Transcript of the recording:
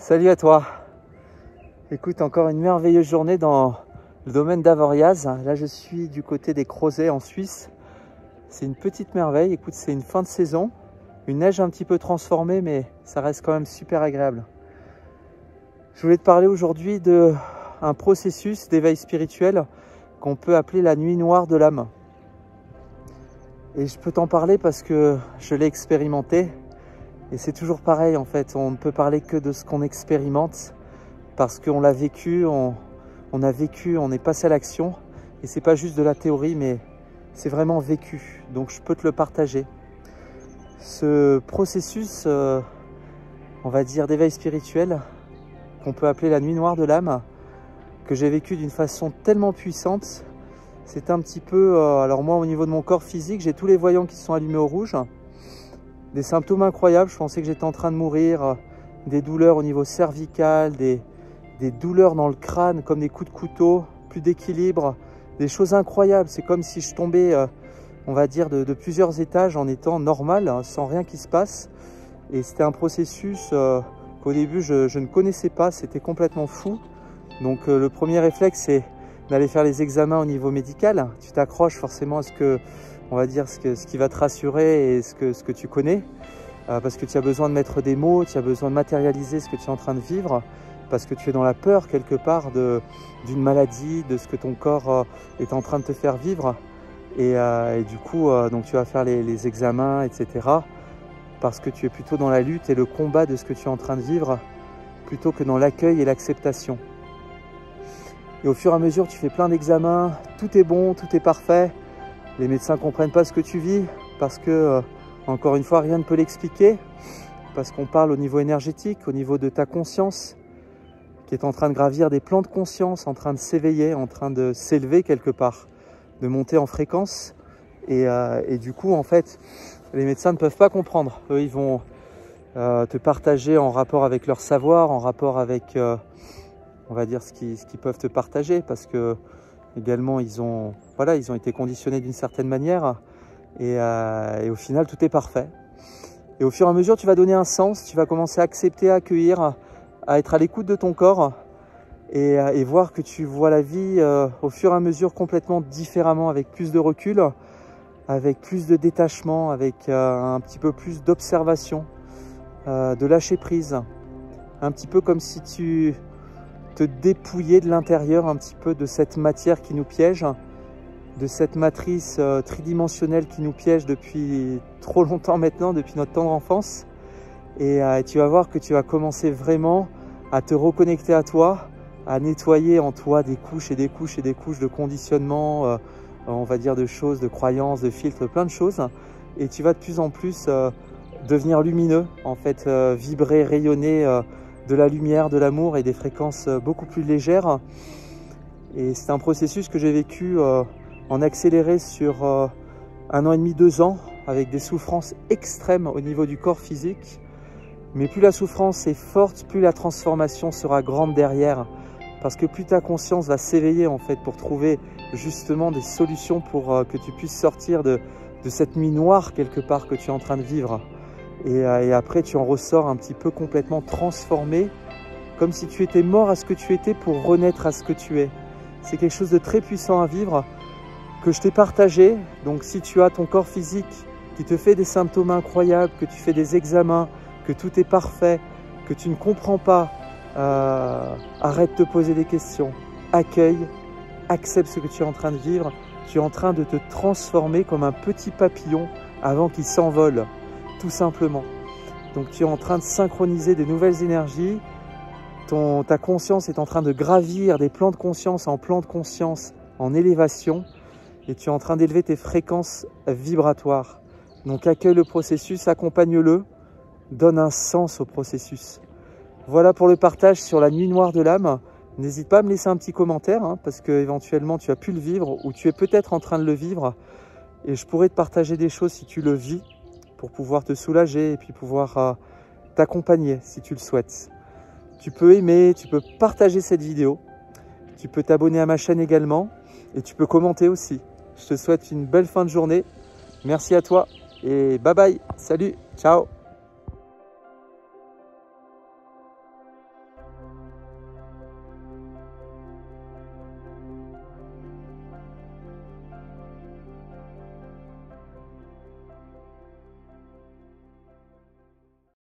Salut à toi. Écoute, encore une merveilleuse journée dans le domaine d'Avoriaz. Là, je suis du côté des Crozets en Suisse. C'est une petite merveille. Écoute, c'est une fin de saison. Une neige un petit peu transformée, mais ça reste quand même super agréable. Je voulais te parler aujourd'hui d'un processus d'éveil spirituel qu'on peut appeler la nuit noire de l'âme. Et je peux t'en parler parce que je l'ai expérimenté. Et c'est toujours pareil en fait, on ne peut parler que de ce qu'on expérimente parce qu'on l'a vécu, on est passé à l'action et c'est pas juste de la théorie mais c'est vraiment vécu, donc je peux te le partager. Ce processus, on va dire d'éveil spirituel, qu'on peut appeler la nuit noire de l'âme, que j'ai vécu d'une façon tellement puissante, c'est un petit peu, alors moi au niveau de mon corps physique, j'ai tous les voyants qui sont allumés au rouge. Des symptômes incroyables, je pensais que j'étais en train de mourir, des douleurs au niveau cervical, des douleurs dans le crâne comme des coups de couteau, plus d'équilibre, des choses incroyables. C'est comme si je tombais, on va dire, de plusieurs étages en étant normal, hein, sans rien qui se passe. Et c'était un processus qu'au début je ne connaissais pas, c'était complètement fou. Donc le premier réflexe c'est d'aller faire les examens au niveau médical. Tu t'accroches forcément à ce que, on va dire, ce qui va te rassurer et ce que tu connais, parce que tu as besoin de mettre des mots, tu as besoin de matérialiser ce que tu es en train de vivre, parce que tu es dans la peur quelque part d'une maladie, de ce que ton corps est en train de te faire vivre. Et du coup, donc tu vas faire les examens, etc. Parce que tu es plutôt dans la lutte et le combat de ce que tu es en train de vivre, plutôt que dans l'accueil et l'acceptation. Et au fur et à mesure, tu fais plein d'examens, tout est bon, tout est parfait. Les médecins ne comprennent pas ce que tu vis parce que, encore une fois, rien ne peut l'expliquer. Parce qu'on parle au niveau énergétique, au niveau de ta conscience, qui est en train de gravir des plans de conscience, en train de s'éveiller, en train de s'élever quelque part, de monter en fréquence. Et du coup, en fait, les médecins ne peuvent pas comprendre. Eux, ils vont te partager en rapport avec leur savoir, en rapport avec, on va dire, ce qu'ils peuvent te partager. Parce que également, ils ont été conditionnés d'une certaine manière et au final, tout est parfait. Et au fur et à mesure, tu vas donner un sens, tu vas commencer à accepter, à accueillir, à être à l'écoute de ton corps et voir que tu vois la vie au fur et à mesure complètement différemment, avec plus de recul, avec plus de détachement, avec un petit peu plus d'observation, de lâcher prise. Un petit peu comme si tu te dépouiller de l'intérieur un petit peu de cette matière qui nous piège, de cette matrice tridimensionnelle qui nous piège depuis trop longtemps maintenant, depuis notre tendre enfance. Et tu vas voir que tu vas commencer vraiment à te reconnecter à toi, à nettoyer en toi des couches et des couches et des couches de conditionnement, on va dire de choses, de croyances, de filtres, plein de choses. Et tu vas de plus en plus devenir lumineux, en fait, vibrer, rayonner de la lumière, de l'amour et des fréquences beaucoup plus légères. Et c'est un processus que j'ai vécu en accéléré sur 1 an et demi, 2 ans, avec des souffrances extrêmes au niveau du corps physique. Mais plus la souffrance est forte, plus la transformation sera grande derrière. Parce que plus ta conscience va s'éveiller en fait pour trouver justement des solutions pour que tu puisses sortir de cette nuit noire quelque part que tu es en train de vivre. Et après, tu en ressors un petit peu complètement transformé, comme si tu étais mort à ce que tu étais pour renaître à ce que tu es. C'est quelque chose de très puissant à vivre, que je t'ai partagé. Donc si tu as ton corps physique qui te fait des symptômes incroyables, que tu fais des examens, que tout est parfait, que tu ne comprends pas, arrête de te poser des questions. Accueille, accepte ce que tu es en train de vivre. Tu es en train de te transformer comme un petit papillon avant qu'il s'envole. Tout simplement. Donc tu es en train de synchroniser des nouvelles énergies, ta conscience est en train de gravir des plans de conscience en plans de conscience en élévation et tu es en train d'élever tes fréquences vibratoires. Donc accueille le processus, accompagne-le, donne un sens au processus. Voilà pour le partage sur la nuit noire de l'âme. N'hésite pas à me laisser un petit commentaire hein, parce que éventuellement tu as pu le vivre ou tu es peut-être en train de le vivre et je pourrais te partager des choses si tu le vis, pour pouvoir te soulager et puis pouvoir t'accompagner si tu le souhaites. Tu peux aimer, tu peux partager cette vidéo, tu peux t'abonner à ma chaîne également et tu peux commenter aussi. Je te souhaite une belle fin de journée. Merci à toi et bye bye, salut, ciao.